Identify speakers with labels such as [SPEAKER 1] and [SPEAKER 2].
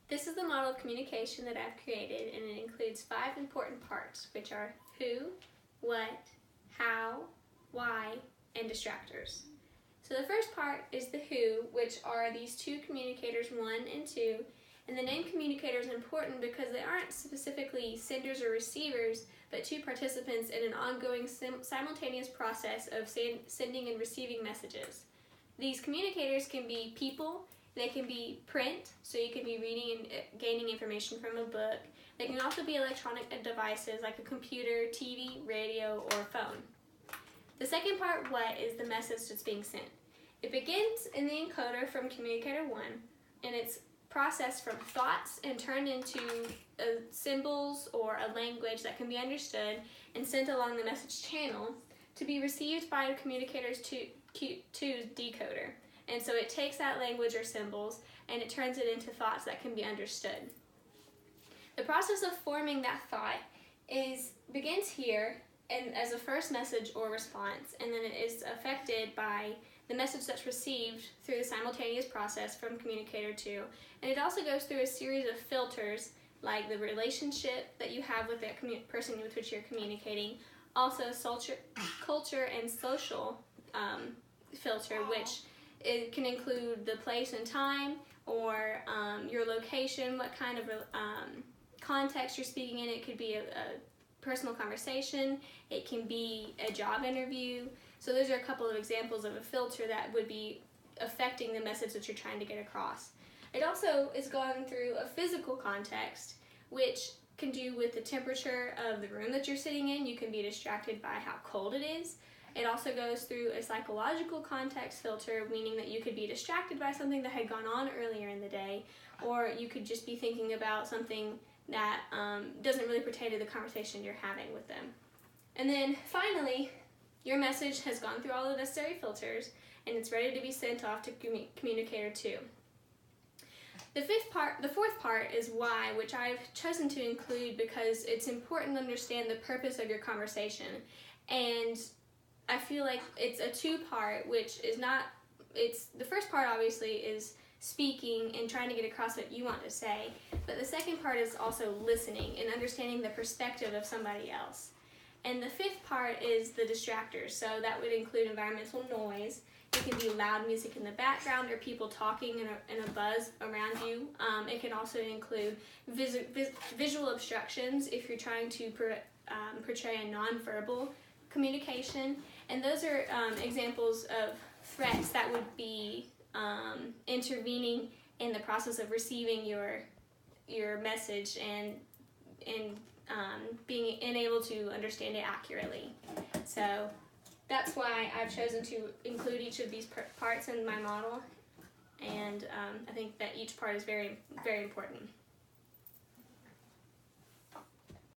[SPEAKER 1] This is the model of communication that I've created, and it includes 5 important parts, which are who, what, how, why, and distractors. So the first part is the who, which are these 2 communicators, 1 and 2, and the name communicator is important because they aren't specifically senders or receivers, but 2 participants in an ongoing simultaneous process of sending and receiving messages. These communicators can be people. They can be print, so you can be reading and gaining information from a book. They can also be electronic devices like a computer, TV, radio, or phone. The second part, what, is the message that's being sent. It begins in the encoder from communicator 1, and it's processed from thoughts and turned into symbols or a language that can be understood and sent along the message channel to be received by communicator 2's decoder. And so it takes that language or symbols and it turns it into thoughts that can be understood. The process of forming that thought begins here and as a first message or response, and then it is affected by the message that's received through the simultaneous process from communicator 2. And it also goes through a series of filters, like the relationship that you have with that person with which you're communicating, also culture and social filter, which it can include the place and time, or your location, what kind of context you're speaking in. It could be a personal conversation, it can be a job interview. So those are a couple of examples of a filter that would be affecting the message that you're trying to get across. It also is going through a physical context, which can do with the temperature of the room that you're sitting in. You can be distracted by how cold it is. It also goes through a psychological context filter, meaning that you could be distracted by something that had gone on earlier in the day, or you could just be thinking about something that doesn't really pertain to the conversation you're having with them. And then finally, your message has gone through all the necessary filters and it's ready to be sent off to communicator 2. The fourth part is why, which I've chosen to include because it's important to understand the purpose of your conversation. And I feel like it's a 2-part, which is not, the first part obviously is speaking and trying to get across what you want to say, but the second part is also listening and understanding the perspective of somebody else. And the 5th part is the distractors, so that would include environmental noise. It can be loud music in the background or people talking in a buzz around you. It can also include visual obstructions if you're trying to portray a nonverbal communication. And those are examples of threats that would be intervening in the process of receiving your message and being unable to understand it accurately. So that's why I've chosen to include each of these parts in my model, and I think that each part is very, very important.